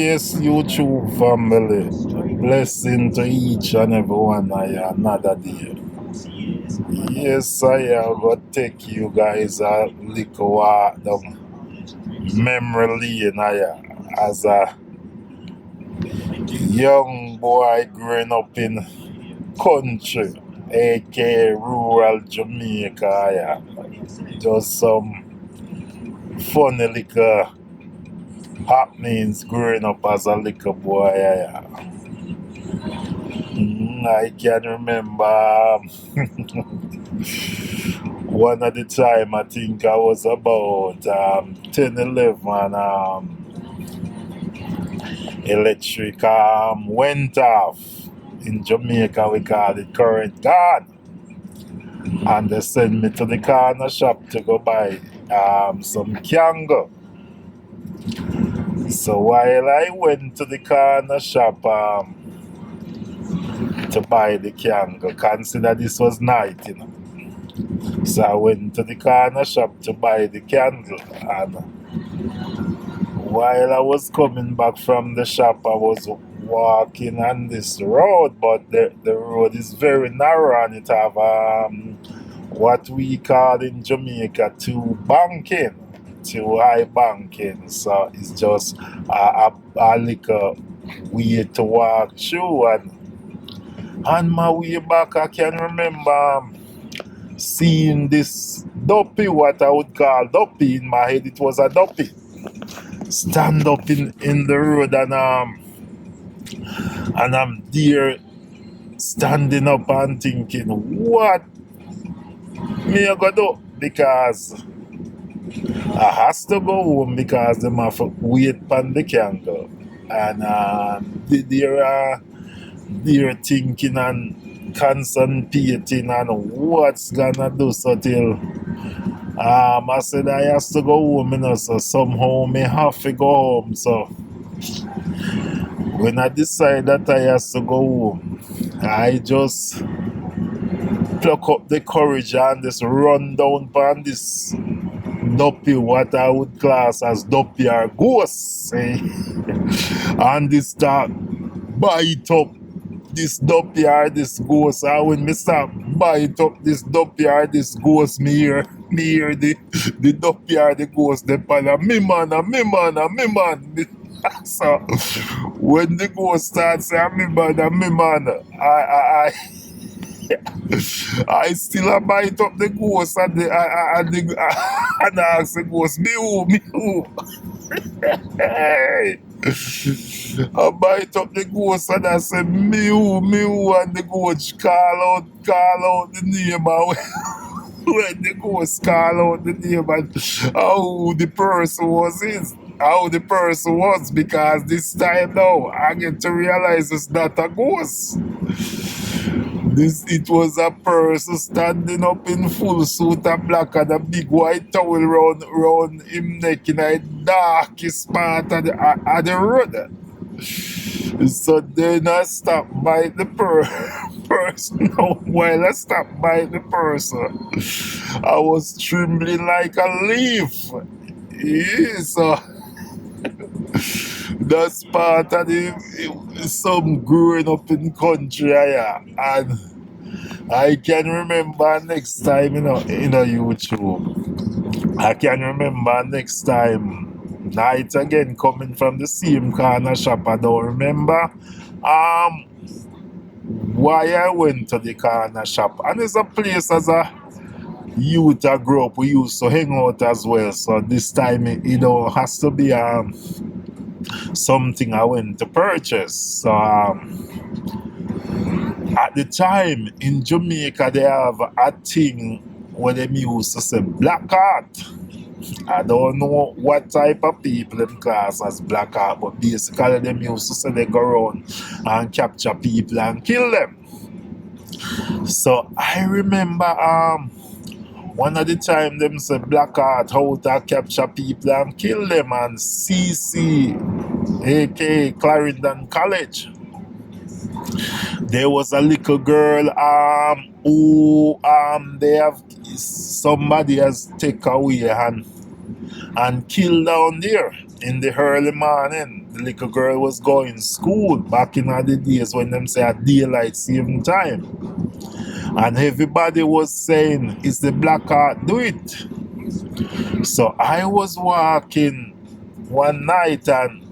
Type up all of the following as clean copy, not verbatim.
Yes, YouTube family. Blessing to each and everyone. I another day. Yes, I am gonna take you guys a little walk down memory lane. As a young boy growing up in country, aka rural Jamaica. Just some funny little happenings growing up as a little boy. I can remember one of the time I think I was about 10, 11, electric went off. In Jamaica we call it current gone. And they sent me to the corner shop to go buy some candle. So while I went to the corner shop to buy the candle, consider this was night, So I went to the corner shop to buy the candle, and while I was coming back from the shop, I was walking on this road, but the road is very narrow and it have what we call in Jamaica two banking, two high banking. So it's just a little way to walk through, and on my way back I can remember seeing this duppy, what I would call duppy. In my head it was a duppy, stand up in the road, and I'm there standing up and thinking, what me I go do? Because I has to go home because them have to wait on the candle. And they're thinking and concentrating on what's gonna do. So till I said I has to go home, so somehow me have to go home. So when I decide that I has to go home, I just pluck up the courage and just run down on this duppy, what I would class as duppy or ghost, and this start bite up this duppy or this ghost. And when me start bite up this duppy or this ghost, me hear the duppy or the ghost, they pan me man, me man, me man. So when the ghost starts saying me man, I still a bite up the ghost and and I ask the ghost, me who? Hey. I bite up the ghost and I say, me who, and the ghost call out the name, and when the ghost call out the name and how the person was how the person was, because this time now I get to realize it's not a ghost. It was a person standing up in full suit of black and a big white towel round him neck in a darkest part of the road. So then I stopped by the person. Now, while I stopped by the person, I was trembling like a leaf. Yeah, so that's part of some growing up in country, and I can remember next time, YouTube. I can remember next time, night again, coming from the same corner shop. I don't remember why I went to the corner shop. And it's a place as a youth I grew up, we used to hang out as well. So this time it don't has to be something I went to purchase. So at the time in Jamaica they have a thing where they used to say black art. I don't know what type of people them class as black art, but basically them used to say they go around and capture people and kill them. So I remember one of the time them say black art, how to capture people and kill them, and CC, aka Clarendon College, there was a little girl who they have somebody has take away and killed down there. in the early morning, the little girl was going school back in the days when them say a daylight saving time. And everybody was saying, it's the black art, do it. So I was walking one night and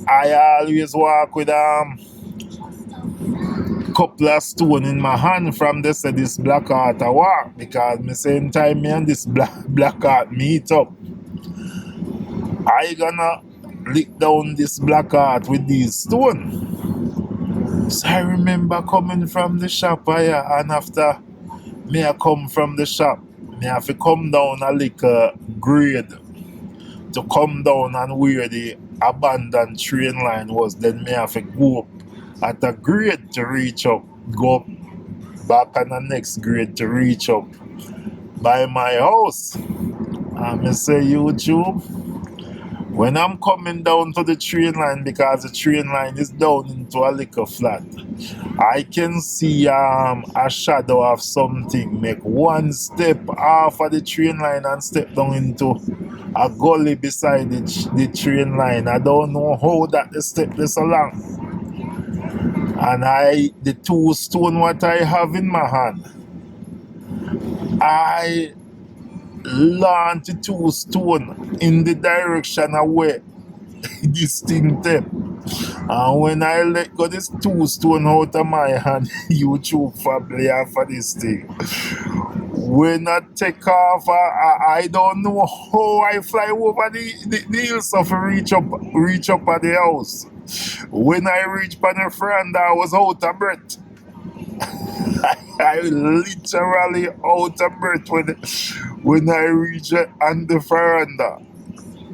I always walk with couple of stone in my hand from this black art I walk because me same time me and this black art meet up. I gonna lick down this black art with these stone. So I remember coming from the shop here, and after me I come from the shop, me have to come down a little grade to come down and where the abandoned train line was. Then me have to go up at a grade to reach up, go up back on the next grade to reach up by my house. And me say, YouTube, when I'm coming down to the train line, because the train line is down into a little flat, I can see a shadow of something make one step off of the train line and step down into a gully beside the train line. I don't know how that the step is so long. And the two stone what I have in my hand, I launch the two stone in the direction of where this thing step. And when I let go this two stone out of my hand, YouTube probably for this thing. When I take off, I don't know how I fly over the hills of reach up at the house. When I reach by the front, I was out of breath. I literally out of breath when I reach on the veranda.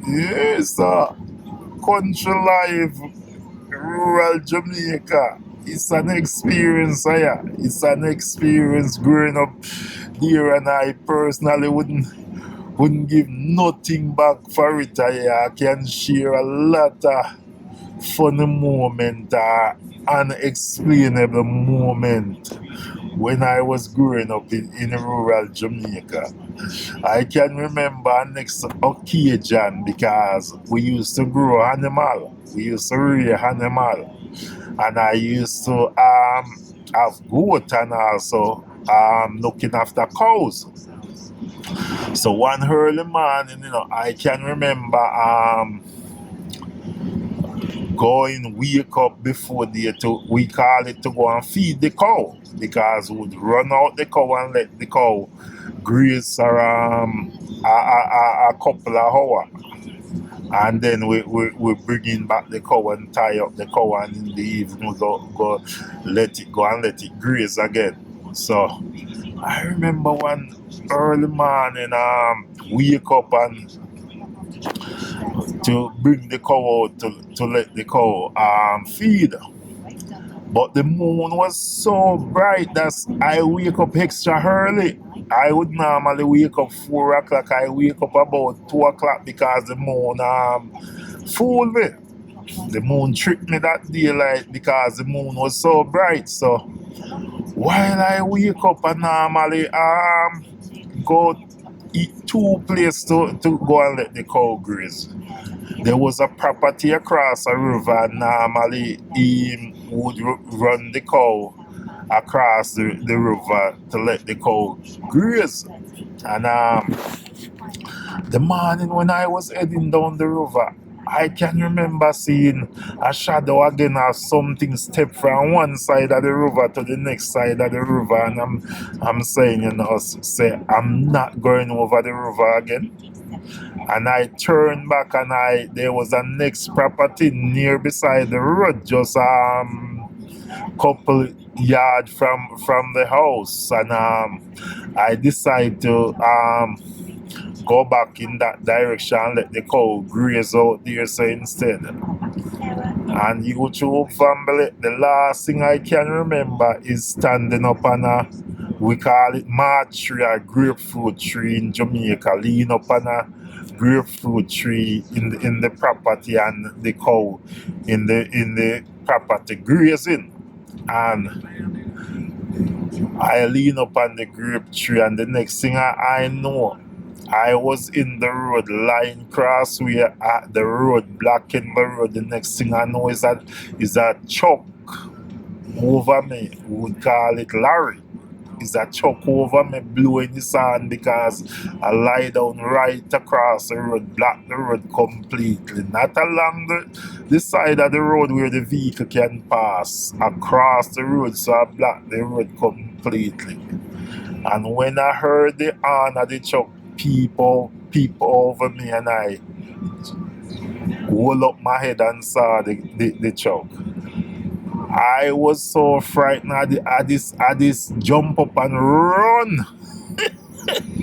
Yes, country life, rural Jamaica. It's an experience, yeah. It's an experience growing up here, and I personally wouldn't give nothing back for it. I can share a lot of funny moment, unexplainable moment when I was growing up in rural Jamaica. I can remember next occasion because we used to grow animal. We used to rear animal. And I used to have goat and also looking after cows. So one early morning, I can remember going wake up before day we call it to go and feed the cow because we'd run out the cow and let the cow graze for a couple of hours. And then we bring in back the cow and tie up the cow, and in the evening we go let it graze again. So I remember one early morning wake up and to bring the cow out to let the cow feed. But the moon was so bright that I wake up extra early. I would normally wake up 4 o'clock. I wake up about 2 o'clock because the moon fooled me. The moon tricked me that daylight because the moon was so bright. So while I wake up, I normally go eat 2 places to go and let the cow graze. There was a property across a river, and normally he would run the cow across the river to let the cow graze. And the morning when I was heading down the river, I can remember seeing a shadow again of something step from one side of the river to the next side of the river, and I'm saying, say I'm not going over the river again. And I turned back, and there was a next property near beside the road, just couple yard from the house, and I decided to go back in that direction and let the cow graze out there. So instead, and YouTube family, the last thing I can remember is standing up on we call it mad tree, a grapefruit tree in Jamaica, lean up on a grapefruit tree in the property, and the cow in the property grazing. And I lean up on the grape tree, and the next thing I know, I was in the road, line crossway at the road, blocking the road. The next thing I know is a truck over me. We would call it Larry. Is a truck over me blowing his horn because I lie down right across the road, block the road completely. Not along the side of the road where the vehicle can pass. Across the road, so I blocked the road completely. And when I heard the horn of the truck, people over me, and I hold up my head and saw the truck. I was so frightened. I just jump up and run.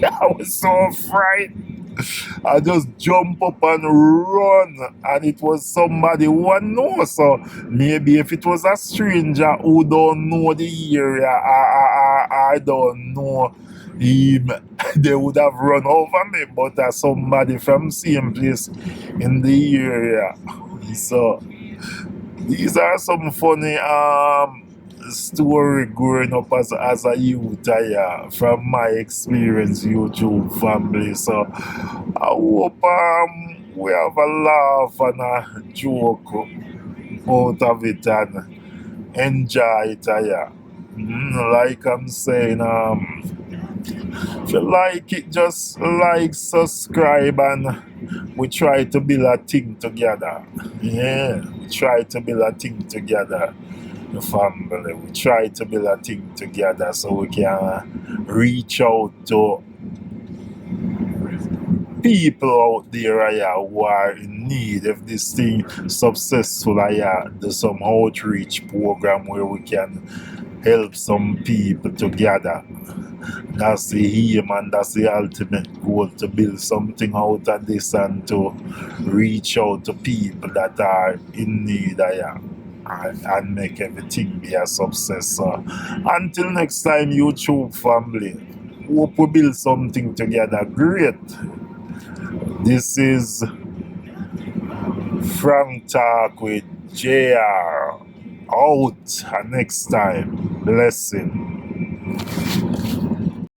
I was so frightened. I just jump up and run, and it was somebody who I know. So maybe if it was a stranger who don't know the area, I don't know him, they would have run over me. But somebody from same place in the area. So these are some funny story growing up as a youth from my experience, YouTube family. So I hope we have a laugh and a joke out of it and enjoy it. Like I'm saying, if you like it, just like, subscribe, and we try to build a thing together. Yeah, we try to build a thing together, the family. We try to build a thing together so we can reach out to people out there who are in need. If this thing successful, do some outreach program where we can help some people together. That's the aim and that's the ultimate goal, to build something out of this and to reach out to people that are in need and make everything be a success. So, until next time, YouTube family, hope we build something together great. This is Frank Talk with JR. Out. And next time, blessing.